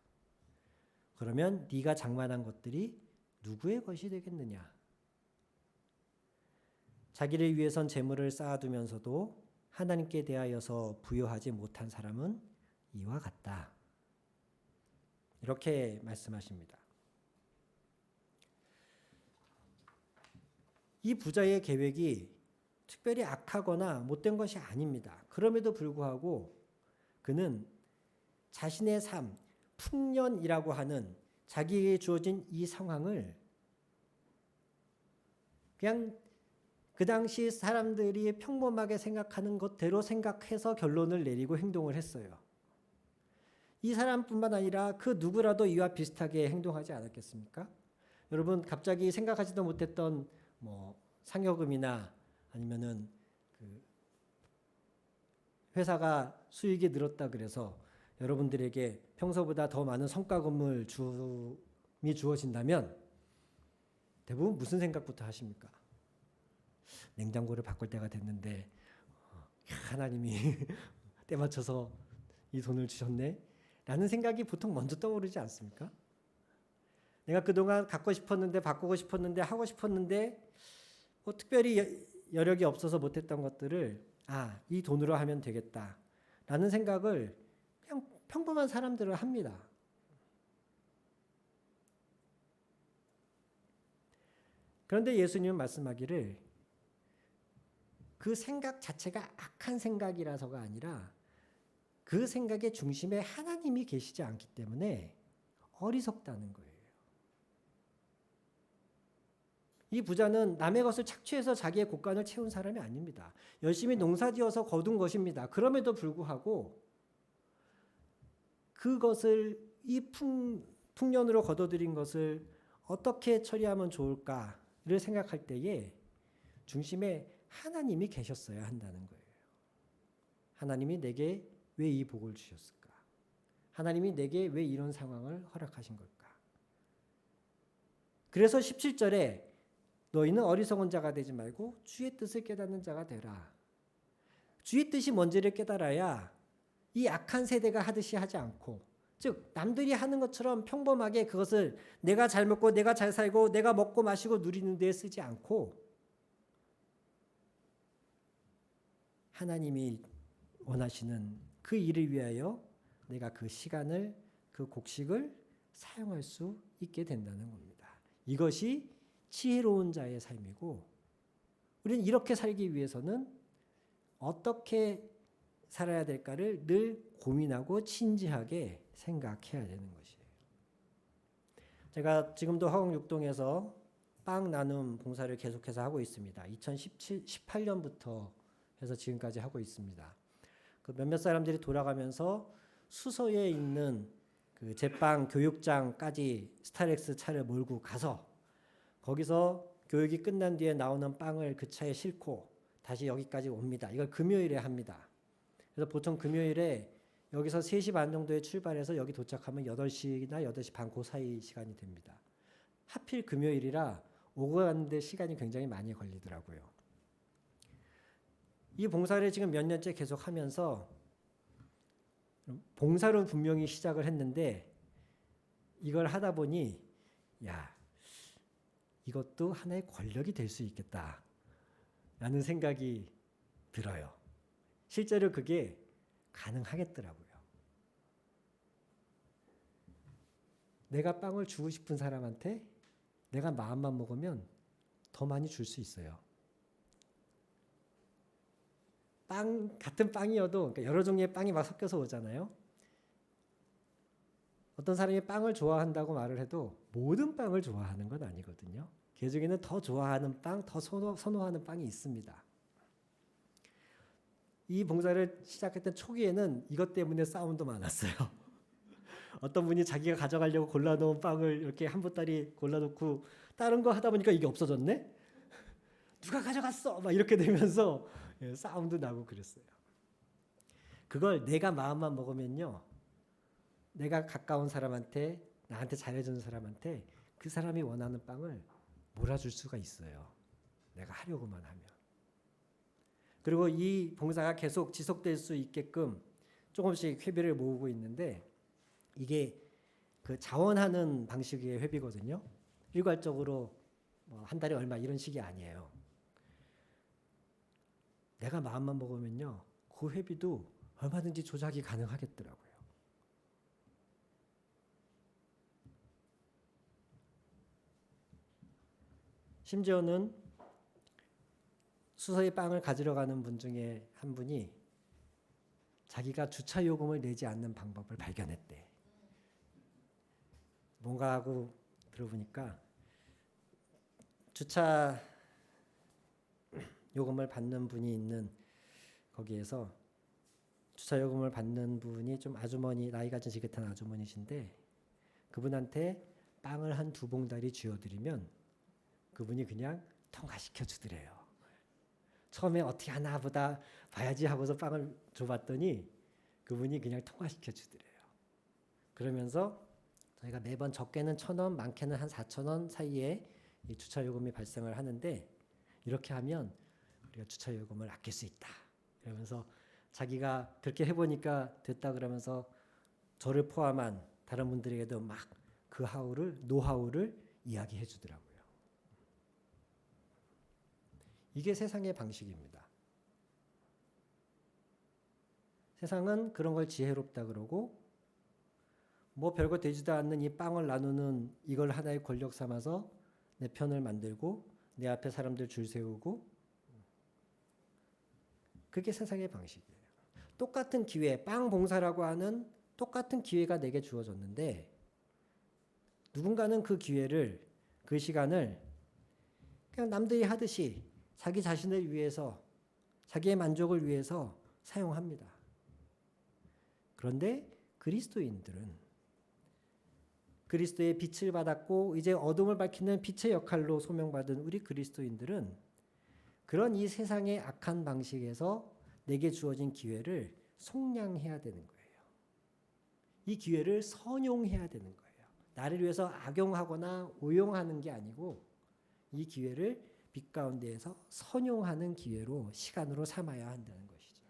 A: 그러면 네가 장만한 것들이 누구의 것이 되겠느냐? 자기를 위해선 재물을 쌓아두면서도 하나님께 대하여서 부여하지 못한 사람은 이와 같다. 이렇게 말씀하십니다. 이 부자의 계획이 특별히 악하거나 못된 것이 아닙니다. 그럼에도 불구하고 그는 자신의 삶, 풍년이라고 하는 자기에게 주어진 이 상황을 그냥 그 당시 사람들이 평범하게 생각하는 것대로 생각해서 결론을 내리고 행동을 했어요. 이 사람뿐만 아니라 그 누구라도 이와 비슷하게 행동하지 않았겠습니까? 여러분 갑자기 생각하지도 못했던 상여금이나 아니면은 그 회사가 수익이 늘었다 그래서 여러분들에게 평소보다 더 많은 성과금을 주어진다면 대부분 무슨 생각부터 하십니까? 냉장고를 바꿀 때가 됐는데 하나님이 때 맞춰서 이 돈을 주셨네 라는 생각이 보통 먼저 떠오르지 않습니까? 내가 그동안 갖고 싶었는데 바꾸고 싶었는데 하고 싶었는데 특별히 여력이 없어서 못했던 것들을 이 돈으로 하면 되겠다 라는 생각을 그냥 평범한 사람들은 합니다. 그런데 예수님은 말씀하기를 그 생각 자체가 악한 생각이라서가 아니라 그 생각의 중심에 하나님이 계시지 않기 때문에 어리석다는 거예요. 이 부자는 남의 것을 착취해서 자기의 곡간을 채운 사람이 아닙니다. 열심히 농사지어서 거둔 것입니다. 그럼에도 불구하고 그것을 이 풍년으로 거둬들인 것을 어떻게 처리하면 좋을까를 생각할 때에 중심에 하나님이 계셨어야 한다는 거예요. 하나님이 내게 왜 이 복을 주셨을까? 하나님이 내게 왜 이런 상황을 허락하신 걸까? 그래서 17절에 너희는 어리석은 자가 되지 말고 주의 뜻을 깨닫는 자가 되라. 주의 뜻이 뭔지를 깨달아야 이 악한 세대가 하듯이 하지 않고 즉 남들이 하는 것처럼 평범하게 그것을 내가 잘 먹고 내가 잘 살고 내가 먹고 마시고 누리는 데에 쓰지 않고 하나님이 원하시는 그 일을 위하여 내가 그 시간을, 그 곡식을 사용할 수 있게 된다는 겁니다. 이것이 지혜로운 자의 삶이고, 우리는 이렇게 살기 위해서는 어떻게 살아야 될까를 늘 고민하고 진지하게 생각해야 되는 것이에요. 제가 지금도 화곡육동에서 빵 나눔 봉사를 계속해서 하고 있습니다. 2018년부터 해서 지금까지 하고 있습니다. 그 몇몇 사람들이 돌아가면서 수서에 있는 그 제빵 교육장까지 스타렉스 차를 몰고 가서 거기서 교육이 끝난 뒤에 나오는 빵을 그 차에 싣고 다시 여기까지 옵니다. 이걸 금요일에 합니다. 그래서 보통 금요일에 여기서 3시 반 정도에 출발해서 여기 도착하면 8시나 8시 반 그 사이 시간이 됩니다. 하필 금요일이라 오고 가는데 시간이 굉장히 많이 걸리더라고요. 이 봉사를 지금 몇 년째 계속 하면서 봉사로 분명히 시작을 했는데 이걸 하다 보니 야, 이것도 하나의 권력이 될 수 있겠다 라는 생각이 들어요. 실제로 그게 가능하겠더라고요. 내가 빵을 주고 싶은 사람한테 내가 마음만 먹으면 더 많이 줄 수 있어요. 빵, 같은 빵이어도 그러니까 여러 종류의 빵이 막 섞여서 오잖아요. 어떤 사람이 빵을 좋아한다고 말을 해도 모든 빵을 좋아하는 건 아니거든요. 그 중에는 더 좋아하는 빵, 더 선호하는 빵이 있습니다. 이 봉사를 시작했던 초기에는 이것 때문에 싸움도 많았어요. 어떤 분이 자기가 가져가려고 골라놓은 빵을 이렇게 한 보따리 골라놓고 다른 거 하다 보니까 이게 없어졌네? 누가 가져갔어? 막 이렇게 되면서 싸움도 나고 그랬어요. 그걸 내가 마음만 먹으면요, 내가 가까운 사람한테, 나한테 잘해주는 사람한테 그 사람이 원하는 빵을 몰아줄 수가 있어요. 내가 하려고만 하면. 그리고 이 봉사가 계속 지속될 수 있게끔 조금씩 회비를 모으고 있는데 이게 그 자원하는 방식의 회비거든요. 일괄적으로 뭐 한 달에 얼마 이런 식이 아니에요. 내가 마음만 먹으면요, 그 회비도 얼마든지 조작이 가능하겠더라고요. 심지어는 수서의 빵을 가지러 가는 분 중에 한 분이 자기가 주차 요금을 내지 않는 방법을 발견했대. 뭔가 하고 들어보니까 주차 요금을 받는 분이 있는 거기에서 주차 요금을 받는 분이 좀 아주머니, 나이가 좀 지긋한 아주머니신데 그분한테 빵을 한 2봉다리 쥐어드리면 그분이 그냥 통과시켜 주더래요. 처음에 어떻게 하나 보다 봐야지 하고서 빵을 줘봤더니 그분이 그냥 통과시켜 주더래요. 그러면서 저희가 매번 적게는 1,000원, 많게는 한 4,000원 사이에 이 주차 요금이 발생을 하는데 이렇게 하면 우리가 주차 요금을 아낄 수 있다. 그러면서 자기가 그렇게 해보니까 됐다 그러면서 저를 포함한 다른 분들에게도 막 그 노하우를 이야기해 주더라고요. 이게 세상의 방식입니다. 세상은 그런 걸 지혜롭다 그러고 뭐 별거 되지도 않는 이 빵을 나누는 이걸 하나의 권력 삼아서 내 편을 만들고 내 앞에 사람들 줄 세우고 그게 세상의 방식이에요. 똑같은 기회, 빵 봉사라고 하는 똑같은 기회가 내게 주어졌는데 누군가는 그 기회를, 그 시간을 그냥 남들이 하듯이 자기 자신을 위해서, 자기의 만족을 위해서 사용합니다. 그런데 그리스도인들은 그리스도의 빛을 받았고 이제 어둠을 밝히는 빛의 역할로 소명받은 우리 그리스도인들은 그런 이 세상의 악한 방식에서 내게 주어진 기회를 속량해야 되는 거예요. 이 기회를 선용해야 되는 거예요. 나를 위해서 악용하거나 오용하는 게 아니고 이 기회를 빛 가운데에서 선용하는 기회로, 시간으로 삼아야 한다는 것이죠.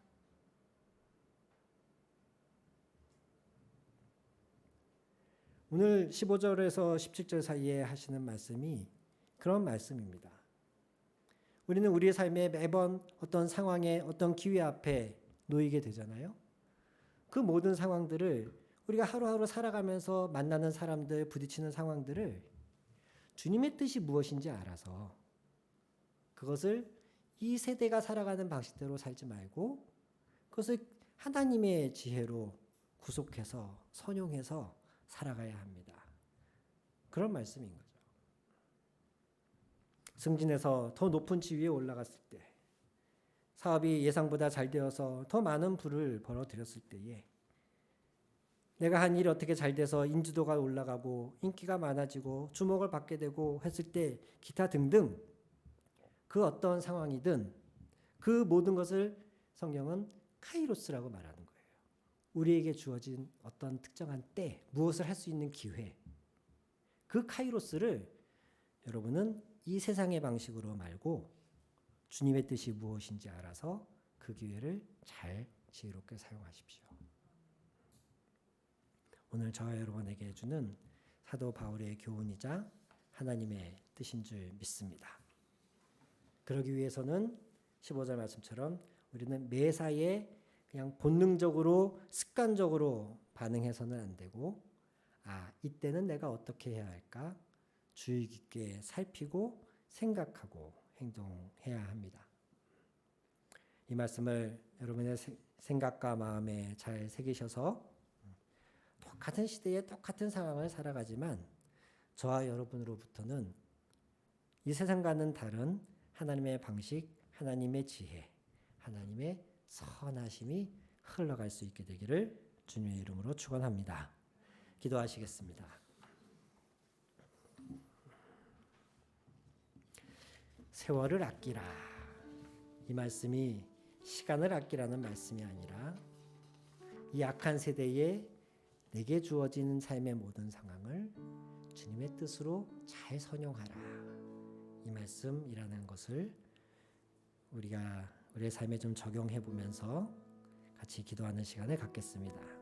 A: 오늘 15절에서 17절 사이에 하시는 말씀이 그런 말씀입니다. 우리는 우리의 삶에 매번 어떤 상황에 어떤 기회 앞에 놓이게 되잖아요. 그 모든 상황들을 우리가 하루하루 살아가면서 만나는 사람들, 부딪히는 상황들을 주님의 뜻이 무엇인지 알아서 그것을 이 세대가 살아가는 방식대로 살지 말고 그것을 하나님의 지혜로 구속해서 선용해서 살아가야 합니다. 그런 말씀인 거죠. 승진해서 더 높은 지위에 올라갔을 때, 사업이 예상보다 잘 되어서 더 많은 부를 벌어들였을 때에, 내가 한 일이 어떻게 잘 돼서 인지도가 올라가고 인기가 많아지고 주목을 받게 되고 했을 때 기타 등등 그 어떤 상황이든 그 모든 것을 성경은 카이로스라고 말하는 거예요. 우리에게 주어진 어떤 특정한 때 무엇을 할 수 있는 기회, 그 카이로스를 여러분은 이 세상의 방식으로 말고 주님의 뜻이 무엇인지 알아서 그 기회를 잘 지혜롭게 사용하십시오. 오늘 저와 여러분에게 주는 사도 바울의 교훈이자 하나님의 뜻인 줄 믿습니다. 그러기 위해서는 15절 말씀처럼 우리는 매사에 그냥 본능적으로 습관적으로 반응해서는 안 되고, 이때는 내가 어떻게 해야 할까 주의 깊게 살피고 생각하고 행동해야 합니다. 이 말씀을 여러분의 생각과 마음에 잘 새기셔서 똑같은 시대에 똑같은 상황을 살아가지만 저와 여러분으로부터는 이 세상과는 다른 하나님의 방식, 하나님의 지혜, 하나님의 선하심이 흘러갈 수 있게 되기를 주님의 이름으로 축원합니다. 기도하시겠습니다. 세월을 아끼라. 이 말씀이 시간을 아끼라는 말씀이 아니라 이 악한 세대에 내게 주어지는 삶의 모든 상황을 주님의 뜻으로 잘 선용하라. 이 말씀이라는 것을 우리가 우리의 삶에 좀 적용해 보면서 같이 기도하는 시간을 갖겠습니다.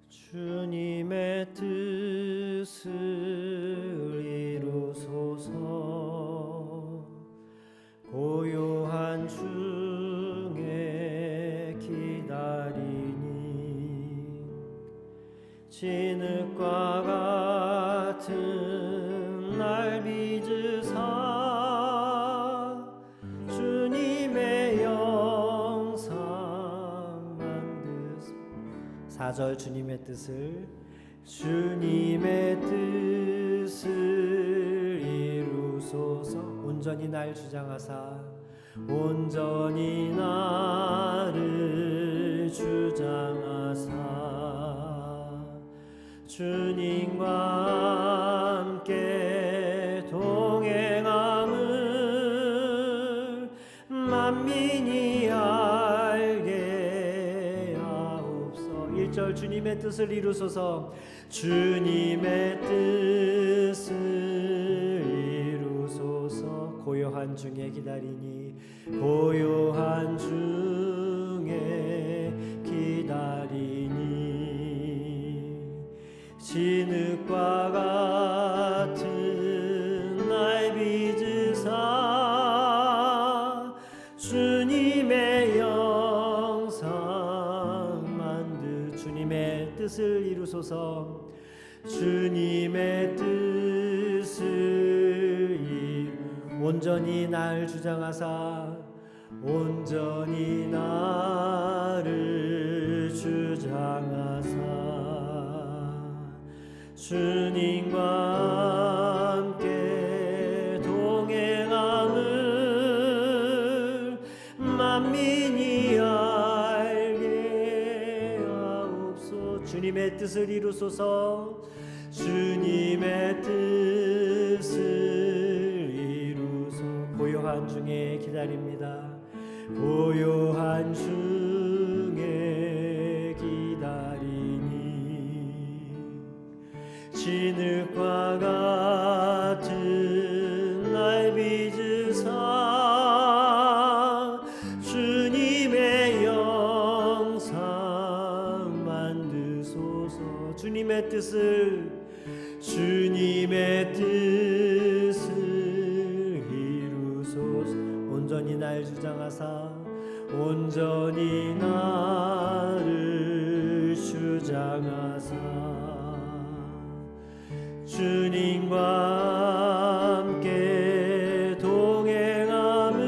A: 주님의 뜻을 이루소서. 고요한 중에 기다리니 진흙과 같은 날 빚으사 주님의 영상 만드사. 4절 주님의 뜻을 이루소서. 온전히 날 주장하사 온전히 나를 주장하사 주님과 함께 동행함을 만민이 알게 하옵소서. 1절 주님의 뜻을 이루소서. 주님의 뜻을 이루소서. 고요한 중에 기다리니 고요한 중에 기다리니 진흙과 같은 날 빚으사 주님의 영상 만드 주님의 뜻을 이루소서. 주님의 뜻을 온전히 날 주장하사 온전히 나를 주장하사 주님과 함께 동행함을 만민이 알게 하옵소서. 주님의 뜻을 이루소서. 주님의 뜻을 이루소. 고요한 중에 기다립니다. 고요한 중에 기다리니 진흙과 같은 날 빚으사 주님의 영상 만드소서. 주님의 뜻을 이루소서. 온전히 날 주장하사 온전히 나를 주장하사 주님과 함께 동행함을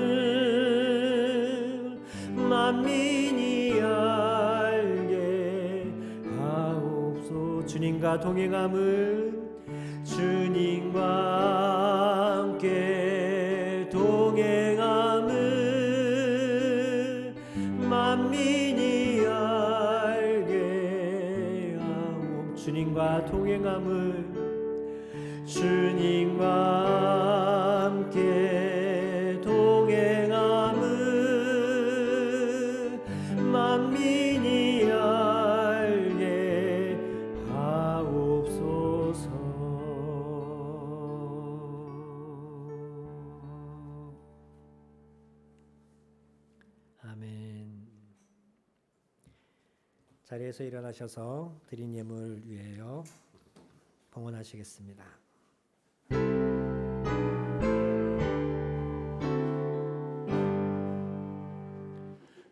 A: 만민이 알게 하옵소서. 주님과 동행함을 주님과 함께 동행함을 만민이 알게 하옵소서. 주님과 동행함을 주님과 함께 동행함을 만민이 알게 하옵소서. 아멘. 자리에서 일어나셔서 드린 예물 위하여 봉헌하시겠습니다.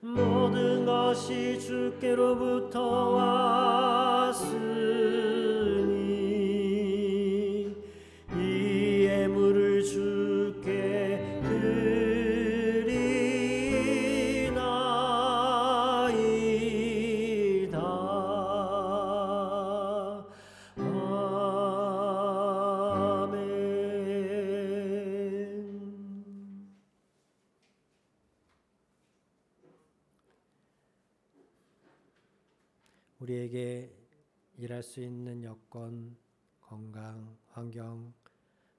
A: 모든 것이 주께로부터 왔으니 이 예물을 주께 드리나이다. 우리에게 일할 수 있는 여건, 건강, 환경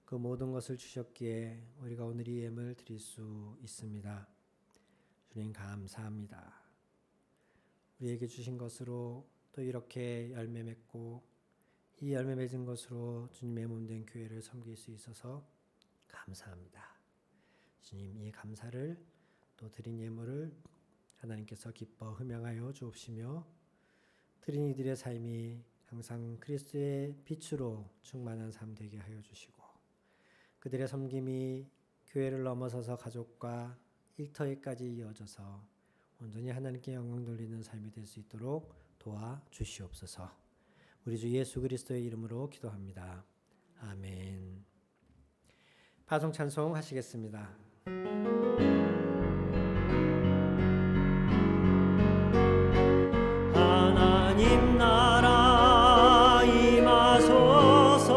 A: 그 모든 것을 주셨기에 우리가 오늘 이 예물 드릴 수 있습니다. 주님 감사합니다. 우리에게 주신 것으로 또 이렇게 열매 맺고 이 열매 맺은 것으로 주님의 몸된 교회를 섬길 수 있어서 감사합니다. 주님 이 감사를 또 드린 예물을 하나님께서 기뻐 흠양하여 주옵시며 드린 이들의 삶이 항상 그리스도의 빛으로 충만한 삶 되게 하여 주시고 그들의 섬김이 교회를 넘어서서 가족과 일터에까지 이어져서 온전히 하나님께 영광 돌리는 삶이 될 수 있도록 도와 주시옵소서. 우리 주 예수 그리스도의 이름으로 기도합니다. 아멘. 파송 찬송 하시겠습니다. 하나님 나라 임하소서.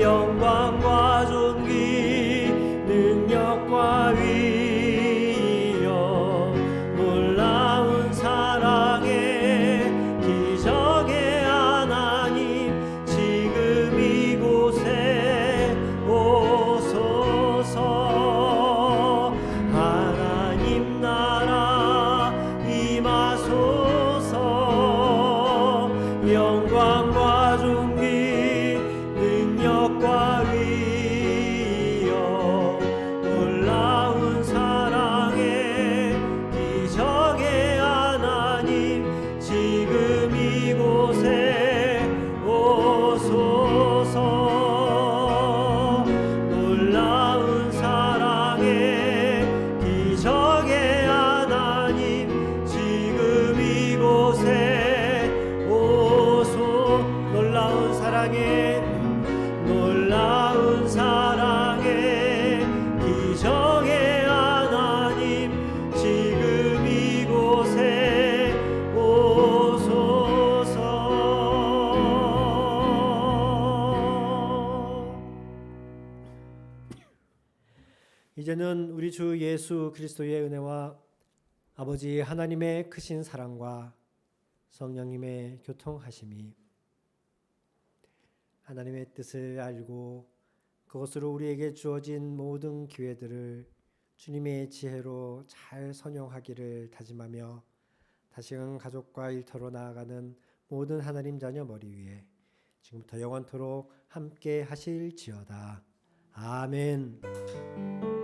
A: 영광과 존귀 능력과 위엄 놀라운 사랑의 기적의 하나님 지금 이곳에 오소서. 하나님 나라 임하소서. 영광과 존귀 능력과 위엄 놀라운 사랑의 기적의 하나님 지금 이곳에 사랑에 놀라운 사랑에 기적의 하나님 지금 이곳에 오소서. 이제는 우리 주 예수 그리스도의 은혜와 아버지 하나님의 크신 사랑과 성령님의 교통하심이 하나님의 뜻을 알고 그것으로 우리에게 주어진 모든 기회들을 주님의 지혜로 잘 선용하기를 다짐하며 다시금 가족과 일터로 나아가는 모든 하나님 자녀 머리 위에 지금부터 영원토록 함께 하실지어다. 아멘.